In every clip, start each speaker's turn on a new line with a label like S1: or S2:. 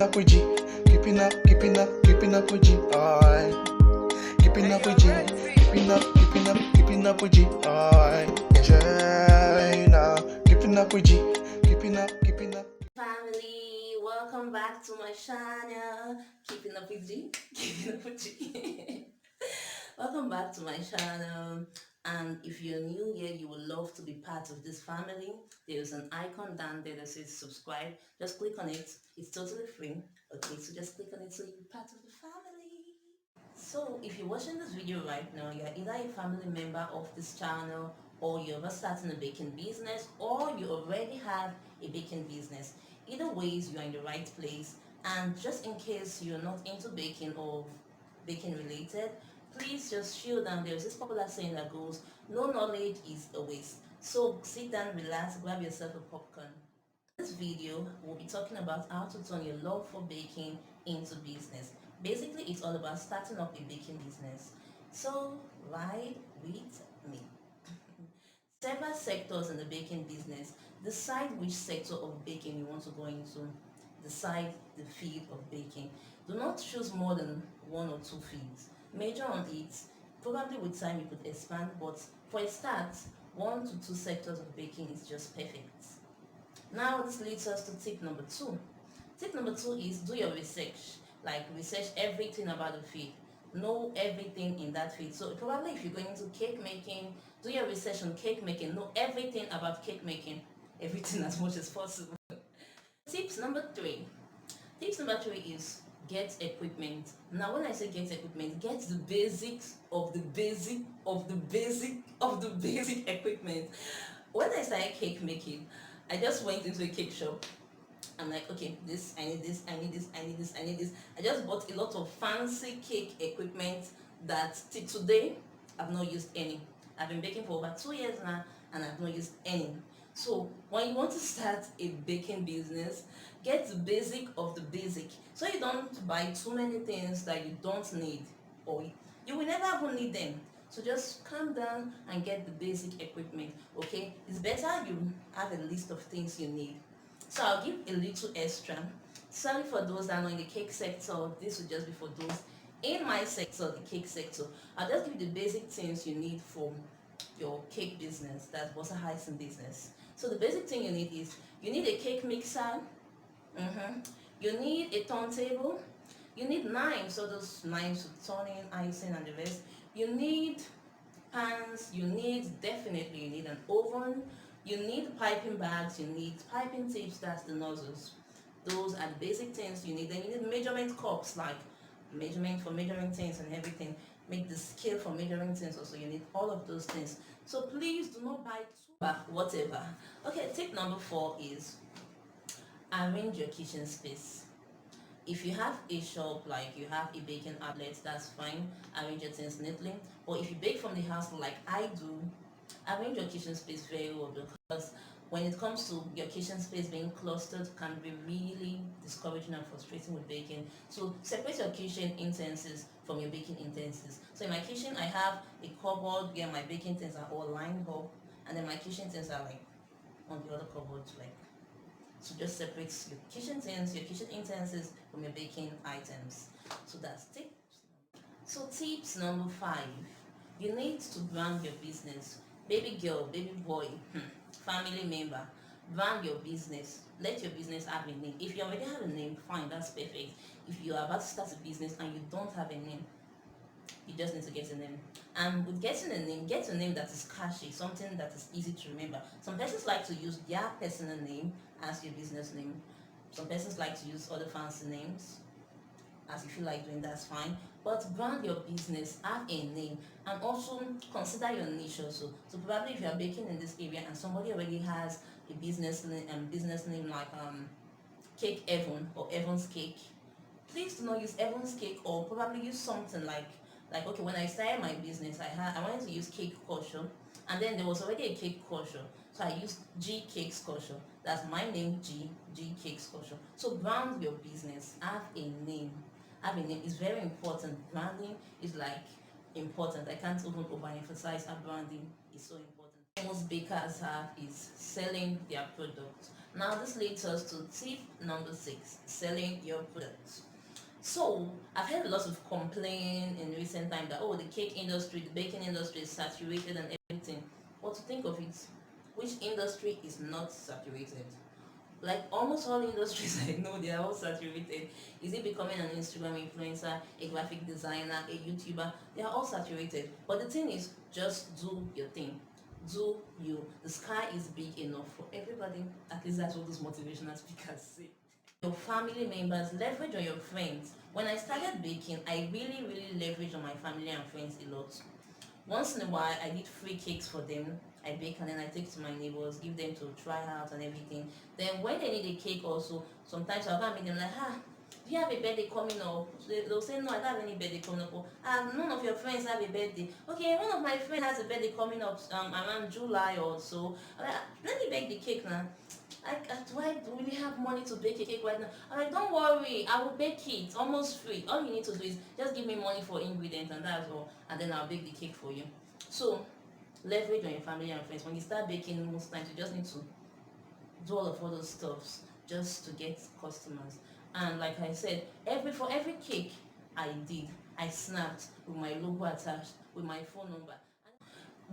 S1: up with G, keeping up with G, alright. Keeping up with G, keeping up with G, alright. Yeah, keeping up with G, keeping up.
S2: Family, welcome back to my channel. Keeping up with G, keeping up with G. Welcome back to my channel. And if you're new here, you would love to be part of this family. There's an icon down there that says subscribe. Just click on it. It's totally free. Okay, so just click on it so you're part of the family. So if you're watching this video right now, you're either a family member of this channel, or you're about starting a baking business, or you already have a baking business. Either ways, you're in the right place. And just in case you're not into baking or baking related, please just chill down. There's this popular saying that goes, no knowledge is a waste. So sit down, relax, grab yourself a popcorn. In this video, we'll be talking about how to turn your love for baking into business. Basically, it's all about starting up a baking business. So ride with me. Several sectors in the baking business. Decide which sector of baking you want to go into. Decide the field of baking. Do not choose more than one or two fields. Major on it. Probably with time you could expand, but for a start, 1 to 2 sectors of baking is just perfect. Now this leads us to tip number 2. Tip number 2 is do your research. Like research everything about the field. Know everything in that field. So probably if you're going into cake making, do your research on cake making. Know everything about cake making. Everything as much as possible. Tips number 3. Tips number 3 is get equipment. Now when I say get equipment, get the basics of the basic of the basic of the basic equipment. When I started cake making, I just went into a cake shop. I'm like, okay, this, I need this, I need this, I need this, I need this. I just bought a lot of fancy cake equipment that till today I've not used any. I've been baking for over 2 years now and I've not used any. So when you want to start a baking business, get the basic of the basic. So you don't buy too many things that you don't need, or you will never even need them. So just calm down and get the basic equipment. Okay, it's better you have a list of things you need. So I'll give a little extra. Sorry for those that are not in the cake sector, this will just be for those in my sector, the cake sector. I'll just give you the basic things you need for your cake business, that's butter icing business. So the basic thing you need is, you need a cake mixer, you need a turntable, you need knives, so those knives for turning, icing and the rest. You need pans, definitely you need an oven, you need piping bags, you need piping tips, that's the nozzles. Those are the basic things you need. Then you need measurement cups, like measurement for measuring things and everything. Make the scale for measuring things also, you need all of those things. So please do not buy too whatever. Okay, tip number 4 is arrange your kitchen space. If you have a shop, like you have a baking outlet, that's fine, arrange your things neatly. But if you bake from the house like I do, arrange your kitchen space very well, because when it comes to your kitchen space being clustered, can be really discouraging and frustrating with baking. So separate your kitchen utensils from your baking utensils. So in my kitchen, I have a cupboard where my baking things are all lined up, and then my kitchen things are like on the other cupboard, like, so just separate your kitchen things, your kitchen utensils from your baking items. So that's tip. So tips number 5. You need to brand your business. Baby girl, baby boy, family member, brand your business. Let your business have a name. If you already have a name, fine, that's perfect. If you are about to start a business and you don't have a name, you just need to get a name. And with getting a name, get a name that is catchy, something that is easy to remember. Some persons like to use their personal name as your business name. Some persons like to use other fancy names. As you feel like doing, that's fine. But brand your business, have a name, and also consider your niche also. So probably if you are baking in this area and somebody already has a business name like Cake Evan or Evans Cake, please do not use Evans Cake, or probably use something like okay, when I started my business, I wanted to use Cake Culture, and then there was already a Cake Culture, so I used G Cakes Culture. That's my name, G Cakes Culture. So brand your business, have a name. Have a name is very important. Branding is like important. I can't even overemphasize how branding is so important. Most bakers have is selling their product. Now, this leads us to tip number 6, selling your products. So, I've heard a lot of complaint in recent time that, oh, the cake industry, the baking industry is saturated and everything. But to think of it, which industry is not saturated? Like almost all industries I know, they are all saturated. Is it becoming an Instagram influencer, a graphic designer, a YouTuber? They are all saturated. But the thing is, just do your thing. Do you. The sky is big enough for everybody. At least that's what those motivational speakers say. Your family members, leverage on your friends. When I started baking, I really leveraged on my family and friends a lot. Once in a while, I did free cakes for them. I bake and then I take to my neighbors, give them to try out and everything. Then when they need a cake also, sometimes I'll go and meet them like, do you have a birthday coming up? They'll say, no, I don't have any birthday coming up. None of your friends have a birthday. Okay, one of my friends has a birthday coming up around July or so. Let me bake the cake now. Do I really have money to bake a cake right now? I'm like, don't worry, I will bake it almost free. All you need to do is just give me money for ingredients and that's all, and then I'll bake the cake for you. So leverage on your family and friends. When you start baking, most times you just need to do all of all those stuffs just to get customers. And like I said, for every cake I did, I snapped with my logo attached, with my phone number.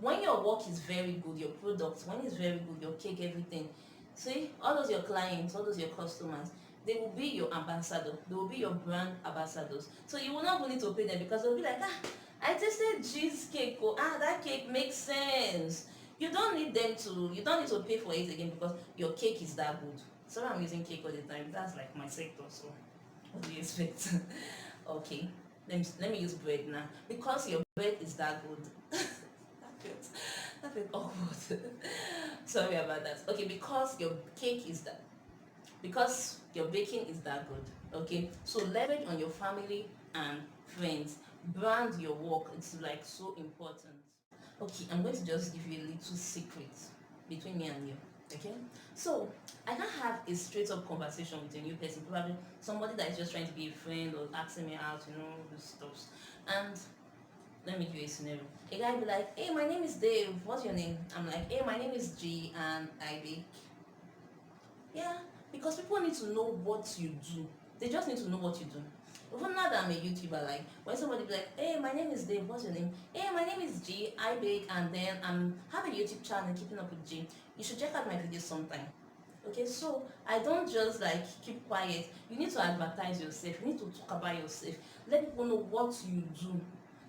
S2: When your work is very good, your product, when it's very good, your cake, everything, see, all those your clients, all those your customers, they will be your ambassador. They will be your brand ambassadors. So you will not need to pay them because they'll be like, I tasted cheesecake. Oh, that cake makes sense. You don't need to pay for it again because your cake is that good. So I'm using cake all the time. That's like my sector. So what do you expect? Okay, let me use bread now because your bread is that good. that felt awkward. Sorry about that. Okay, because your cake is that, because your baking is that good. Okay, so leverage on your family and friends. Brand your work. It's like so important. Okay, I'm going to just give you a little secret between me and you. Okay, so I can't have a straight up conversation with a new person, probably somebody that is just trying to be a friend or asking me out, those stuffs. And let me give you a scenario. A guy be like, hey, my name is Dave, what's your name? I'm like, hey, my name is G and I bake. Yeah, because people need to know what you do. They just need to know what you do. Even now that I'm a YouTuber, like when somebody be like, hey, my name is Dave, what's your name? Hey, my name is G, I bake, and then have a YouTube channel, Keeping Up with G. You should check out my videos sometime. Okay, so I don't just like keep quiet. You need to advertise yourself, you need to talk about yourself, let people know what you do.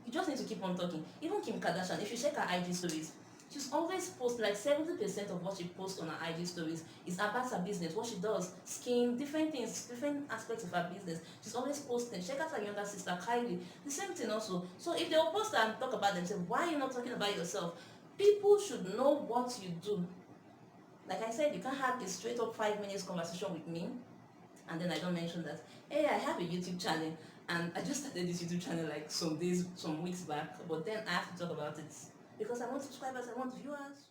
S2: You just need to keep on talking. Even Kim Kardashian, if you check her IG stories, she's always post like 70% of what she posts on her IG stories is about her business, what she does, skin, different things, different aspects of her business. She's always posting. Check out her younger sister Kylie, the same thing also. So if they'll post and talk about themselves, why are you not talking about yourself? People should know what you do. Like I said, you can't have a straight up 5 minutes conversation with me and then I don't mention that, hey, I have a YouTube channel and I just started this YouTube channel like some weeks back, but then I have to talk about it because I want subscribers, I want viewers.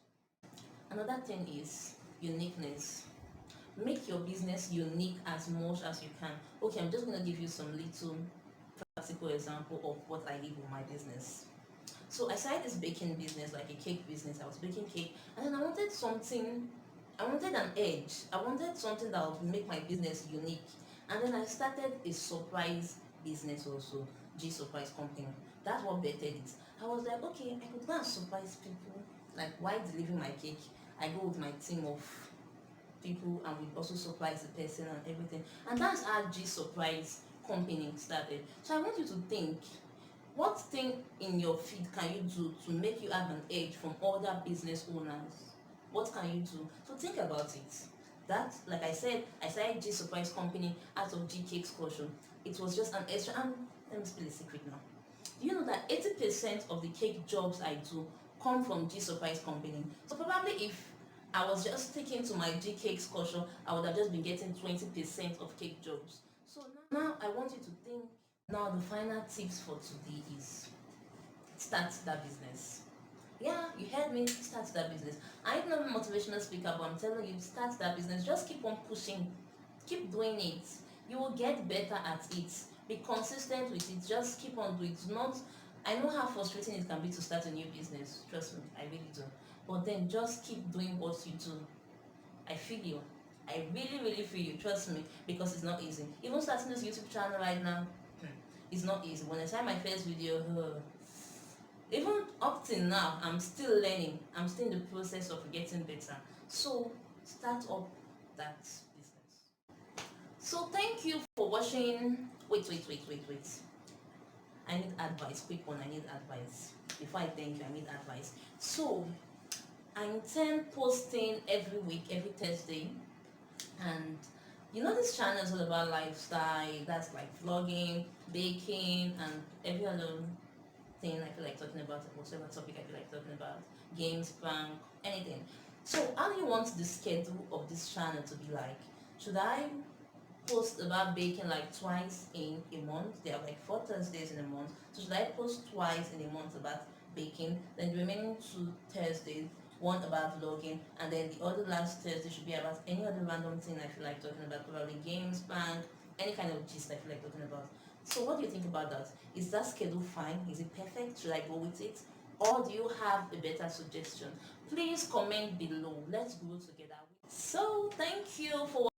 S2: Another thing is uniqueness. Make your business unique as much as you can. Okay, I'm just going to give you some little practical example of what I did with my business. So I started this baking business, like a cake business. I was baking cake and then I wanted an edge. I wanted something that would make my business unique. And then I started a surprise business also, G Surprise Company. That's what bettered it. I was like, okay, I could go and surprise people. Like, while delivering my cake, I go with my team of people and we also surprise the person and everything. And that's how G Surprise Company started. So I want you to think, what thing in your feed can you do to make you have an edge from other business owners? What can you do? So think about it. That, like I said, I started G Surprise Company out of G Cakes Caution. It was just an extra, and let me spill a secret now. Do you know that 80% of the cake jobs I do come from G Surprise Company? So probably if I was just sticking to my G Cakes Caution, I would have just been getting 20% of cake jobs. So now I want you to think. Now the final tips for today is start that business. Yeah, you heard me, start that business. I'm not a motivational speaker, but I'm telling you, start that business. Just keep on pushing, keep doing it. You will get better at it. Be consistent with it. Just keep on doing it. Not, I know how frustrating it can be to start a new business. Trust me, I really do. But then just keep doing what you do. I feel you. I really feel you, trust me, because it's not easy. Even starting this YouTube channel right now, it's not easy. When I started my first video, even up till now, I'm still learning. I'm still in the process of getting better. So start up that business. So thank you for watching. Wait. I need advice. Quick one. I need advice. Before I thank you, I need advice. So I intend posting every week, every Thursday, and this channel is all about lifestyle. That's like vlogging, baking, and every other thing I feel like talking about, whatever topic I feel like talking about, games, prank, anything. So how do you want the schedule of this channel to be like? Should I post about baking like twice in a month? There are like 4 Thursdays in a month. So should I post twice in a month about baking? Then the remaining 2 Thursdays, one about vlogging, and then the other last Thursday should be about any other random thing I feel like talking about, probably games, prank, any kind of gist I feel like talking about. So what do you think about that? Is that schedule fine? Is it perfect? Should I go with it? Or do you have a better suggestion? Please comment below. Let's grow together. So thank you for